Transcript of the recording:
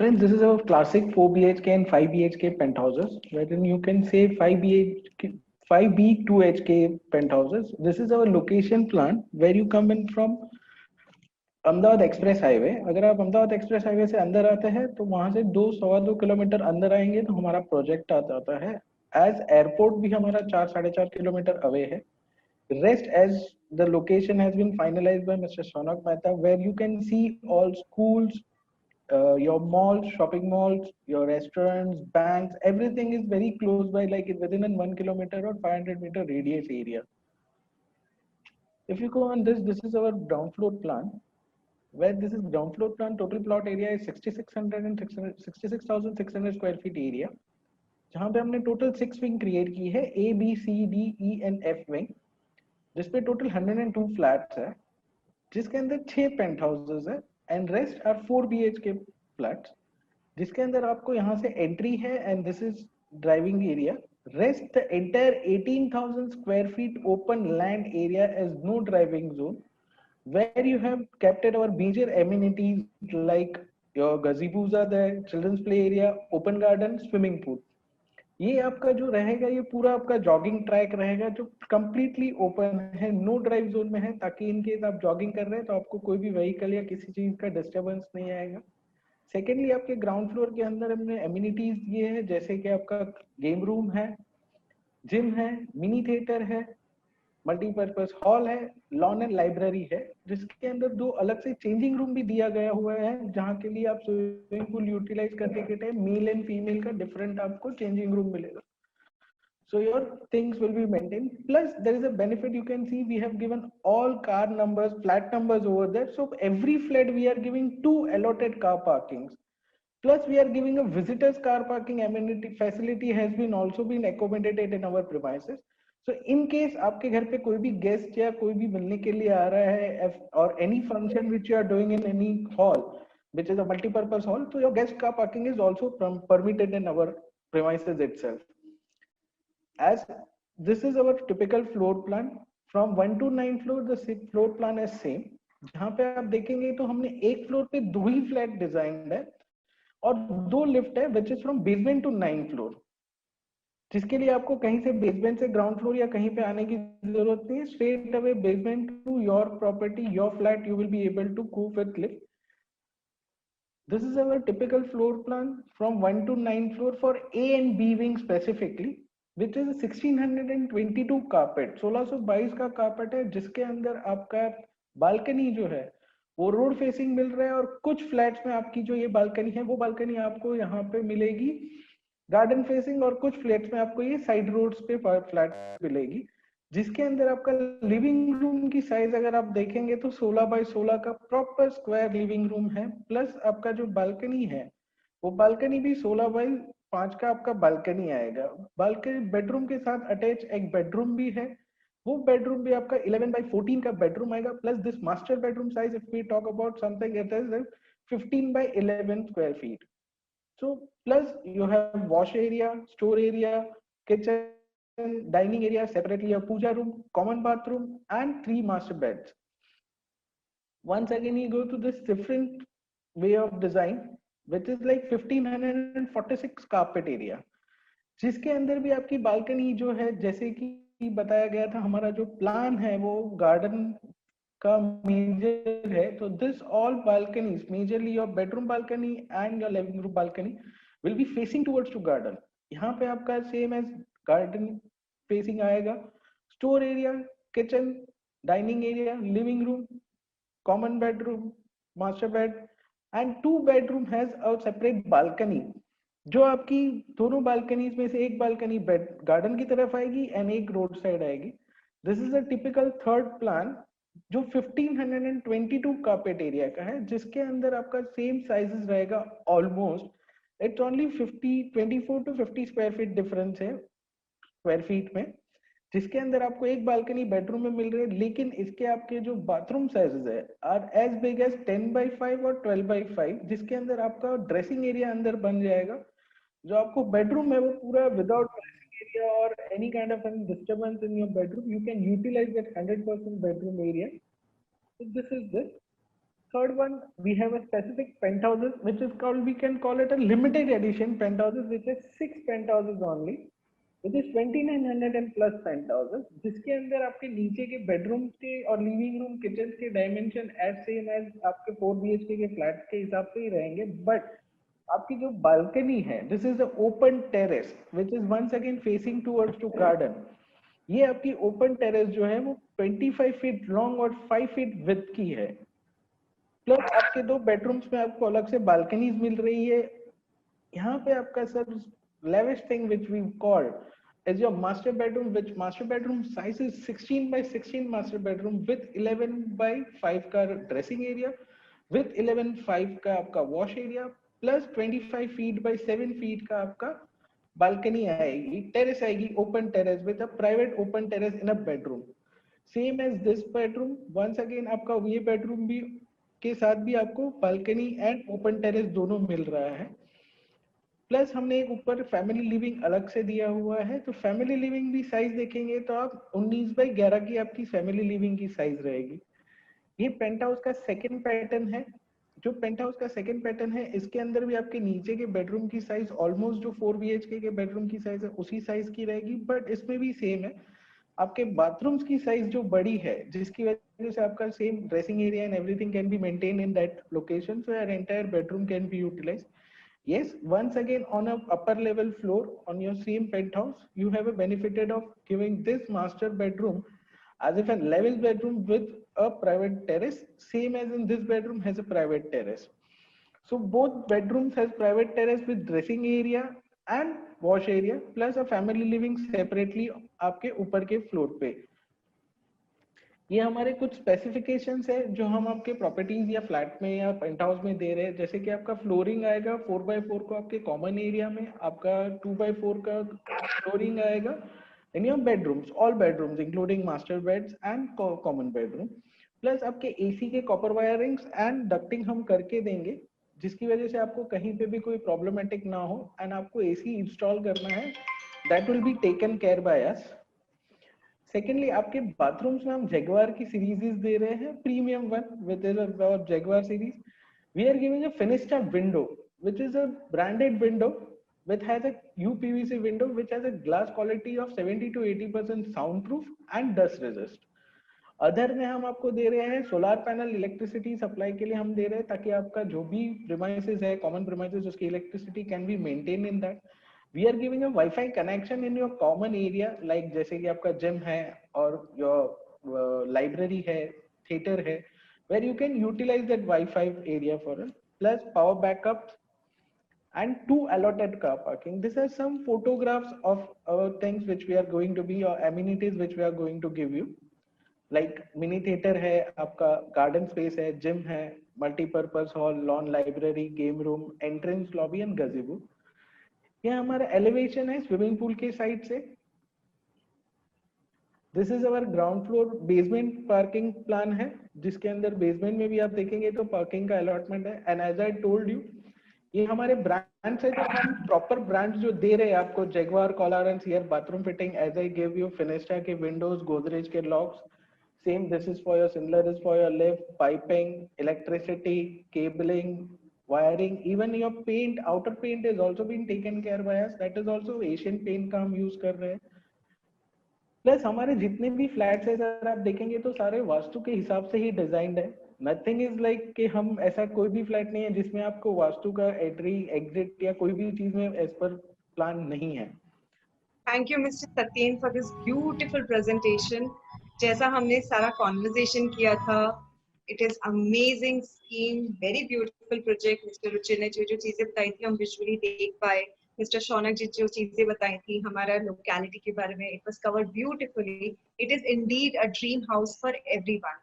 Friends, this is our classic 4 BHK and 5 BHK penthouses, wherein you can say 5 BHK, 5B 2HK penthouses. This is our location plan where you come in from Ahmedabad express highway. अगर आप Ahmedabad express highway से अंदर आते हैं तो वहां से 2-2.25 kilometre अंदर आएंगे तो हमारा प्रोजेक्ट आ जाता है. एज एयरपोर्ट भी हमारा 4-4.5 किलोमीटर अवे है. Rest as the location has been finalized by Mr. Sonak Mehta, where you can see all schools, your malls, shopping malls, your restaurants, banks, everything is very close by, like within a 1 kilometer or 500-meter radius area. If you go on this is our ground floor plan, where this is ground floor plan. Total plot area is 66,600 square feet area, जहाँ पे हमने total 6 wing create की है, A, B, C, D, E and F wing, जिसपे total 102 flats है, जिसके अंदर 6 penthouses है and rest are 4 BHK flats, जिसके अंदर आपको यहाँ से एंट्री है and this is driving area. Rest the entire 18,000 square feet open land area as no driving zone, where you have kept our major amenities like your gazebos are there, children's play area, open garden, swimming pool. ये आपका जो रहेगा ये पूरा आपका jogging track रहेगा जो completely open है, नो ड्राइव जोन में है, ताकि इन केस आप जॉगिंग कर रहे हैं तो आपको कोई भी व्हीकल या किसी चीज का डिस्टरबेंस नहीं आएगा. सेकेंडली, आपके ग्राउंड फ्लोर के अंदर हमने एमिनिटीज दिए हैं, जैसे कि आपका गेम रूम है, जिम है, मिनी थिएटर है, मल्टीपर्पज हॉल है, लॉन एंड लाइब्रेरी है, जिसके अंदर 2 अलग से चेंजिंग रूम भी दिया गया हुआ है, जहाँ के लिए आप स्विमिंग पूल यूटिलाइज करने के टाइम मेल एंड फीमेल का डिफरेंट आपको चेंजिंग रूम मिलेगा. So your things will be maintained. Plus, there is a benefit you can see. We have given all car numbers, flat numbers over there. So every flat we are giving 2 allotted car parkings. Plus, we are giving a visitors car parking amenity facility has been also been accommodated in our premises. So in case आपके घर पे कोई भी guest या कोई भी मिलने के लिए आ रहा है और any function which you are doing in any hall, which is a multi-purpose hall, so your guest car parking is also permitted in our premises itself. As this is our typical floor plan, from 1 to 9 floor the floor plan is same. जहाँ पे आप देखेंगे तो हमने एक floor पे 2 ही flat design है और 2 लिफ्ट है which is from basement to 9 floor, जिसके लिए आपको कहीं से बेसमेंट से ग्राउंड फ्लोर या कहीं पे आने की जरूरत नहीं है. Straight away basement to your property, your flat, you will be able to go with lift. This is our typical floor plan from 1 to 9 floor for A and B wing specifically, which is 1622 carpet, 1622 का carpet है, जिसके अंदर आपका balcony जो है वो road facing मिल रहा है. और कुछ फ्लैट्स में आपकी जो ये बालकनी है वो बालकनी आपको यहाँ पे मिलेगी गार्डन फेसिंग, और कुछ फ्लैट्स में आपको ये साइड रोड्स पे फ्लैट मिलेगी, जिसके अंदर आपका लिविंग रूम की साइज अगर आप देखेंगे तो 16x16 का प्रॉपर स्क्वायर लिविंग रूम है. प्लस आपका जो बालकनी है वो बालकनी भी 16x5 का आपका बालकनी आएगा. बालकनी बेडरूम के साथ अटैच एक बेडरूम भी है, वो बेडरूम भी आपका 11x14 का बेडरूम आएगा. Plus this master bedroom size if we talk about something it is 15x11 square feet. So plus you have wash area, store area, kitchen, dining area, separately a puja room, common bathroom and 3 master beds. Once again you go to this different way of design which is like 1546 carpet area, जिसके अंदर भी आपकी balcony जो है, जैसे कि बताया गया था हमारा जो प्लान है वो गार्डन का मेजर है. तो this all balconies majorly your bedroom balcony and your living room balcony will be facing towards to garden. यहाँ पे आपका सेम एज गार्डन फेसिंग आएगा. Store area, kitchen, dining area, living room, common bedroom, master bed and 2 bedroom has a separate balcony, जो आपकी दोनों balconies में से एक बालकनी बेड गार्डन की तरफ आएगी एंड एक रोड साइड आएगी. This is a typical third plan जो 1522 कारपेट एरिया का है, जिसके अंदर आपका सेम साइजेस रहेगा almost. It's only 24 to 50 square feet difference है स्क्वायर फीट में, जिसके अंदर आपको एक बालकनी बेडरूम में मिल रही है. लेकिन इसके आपके जो बाथरूम साइजेस है are as big as 10x5 और 12x5, जिसके अंदर आपका ड्रेसिंग एरिया अंदर बन जाएगा. जो आपको बेडरूम है वो पूरा विदाउट ड्रेसिंग एरिया और any kind of disturbance in your bedroom, you can utilise that 100% bedroom area. So this is this. Third one, we have a specific penthouses, which is called, we can call it a limited edition penthouses, which is 6 penthouses only, which is 2900 and plus penthouses, जिसके अंदर आपके नीचे के bedroom के और living room kitchen के dimension as same as आपके 4 BHK के फ्लैट के हिसाब से ही रहेंगे, बट आपकी जो बालकनी है, this is the open terrace which is once again facing towards to garden. ये आपकी ओपन टेरेस जो है वो 25 फीट लॉन्ग और 5 फीट विड्थ की है। प्लस आपके 2 बेडरूम्स में आपको अलग से बालकनीज मिल रही है। यहाँ पे आपका sir lavish thing which we called is your master bedroom, which master bedroom size is 16 by 16 master bedroom with 11 by 5 का dressing area, with 11/5 का आपका wash area, plus 25 feet by 7 feet का आपका balcony आएगी, terrace आएगी, open terrace with a private open terrace in a bedroom, same as this bedroom। once again आपका ये bedroom भी के साथ भी आपको balcony and open terrace दोनों मिल रहा है। प्लस हमने एक ऊपर फैमिली लिविंग अलग से दिया हुआ है, तो फैमिली लिविंग भी साइज देखेंगे तो आप 19/11 की आपकी फैमिली लिविंग की साइज रहेगी। ये पेंट हाउस का सेकंड पैटर्न है। जो पेंट हाउस का सेकंड पैटर्न है, इसके अंदर भी आपके नीचे के बेडरूम की साइज ऑलमोस्ट जो 4 BHK के बेडरूम की साइज है उसी साइज की रहेगी, बट इसमें भी सेम है, आपके बाथरूम्स की साइज जो बड़ी है, जिसकी वजह से आपका same dressing area and everything can be maintain in that location, so your entire bedroom can be utilised. Yes, once again on a upper level floor on your same penthouse, you have a benefited of giving this master bedroom as if a level bedroom with a private terrace, same as in this bedroom has a private terrace. So both bedrooms has private terrace with dressing area and wash area plus a family living separately आपके ऊपर के floor पे। ये हमारे कुछ specifications है जो हम आपके प्रॉपर्टीज या फ्लैट में या पेंट हाउस में दे रहे हैं, जैसे कि आपका फ्लोरिंग आएगा 4x4 को आपके कॉमन एरिया में, आपका 2x4 का फ्लोरिंग आएगा in your bedrooms, all bedrooms including master beds and common bedroom, plus आपके एसी के कॉपर वायरिंग्स एंड डक्टिंग हम करके देंगे, जिसकी वजह से आपको कहीं पे भी कोई प्रॉब्लमेटिक ना हो, एंड आपको एसी इंस्टॉल करना है that will be taken care by us. Secondly आपके बाथरूम्स में हम जैगवार की सीरीज दे रहे हैं, premium one with Jaquar series. We are giving a Fenesta window which is a branded window which has a UPVC window which has a glass quality of 70 to 80% soundproof and dust resist। Other में हम आपको दे रहे हैं solar panel, electricity supply के लिए हम दे रहे हैं ताकि आपका जो भी प्रीमाइसेस है, कॉमन प्रीमाइसेस, उसकी electricity can be maintain in that. We are giving a Wi-Fi connection in your common area, like जैसे कि आपका जिम है और योर लाइब्रेरी है, थिएटर है, where you can utilize that Wi-Fi area for it, plus power backup and 2 allotted car parking. These are some photographs of things which we are going to be, or amenities which we are going to give you, like mini theater है, आपका garden space है, gym है, multi-purpose hall, lawn library, game room, entrance lobby and gazebo। ये हमारा elevation है swimming pool के side से। This is our ground floor basement parking plan है, जिसके अंदर बेसमेंट में भी आप देखेंगे तो पार्किंग का अलॉटमेंट है। And as I told you, ये हमारे ब्रांड्स है जो हम प्रॉपर ब्रांड्स जो दे रहे हैं आपको, जैगवार, कॉलरेंस, here bathroom fitting, as I give you Fenesta के विंडोज, गोदरेज के locks, same this is for your, similar is for your lift, piping, electricity, cabling, wiring, even your paint, outer paint is also being taken care by us, that is also Asian paint का हम use कर रहे हैं। Plus हमारे जितने भी flats है sir, आप देखेंगे तो सारे वास्तु के हिसाब से ही डिजाइंड है। नथिंग इज लाइक कि हम ऐसा कोई भी फ्लैट नहीं है जिसमें आपको वास्तु का एंट्री एग्जिट या कोई भी चीज में एज पर प्लान नहीं है। Thank you mister Satyen for this beautiful presentation. जैसा हमने सारा कॉन्वर्सेशन किया था, it is amazing scheme, very beautiful project. Mister Ruchir ने जो जो चीजें बताई थी हम विजुअली देख पाए, मिस्टर शौनक जी जो चीजें बताई थी हमारा लोकेलिटी के बारे में, it was covered beautifully. It is indeed a dream house for everyone.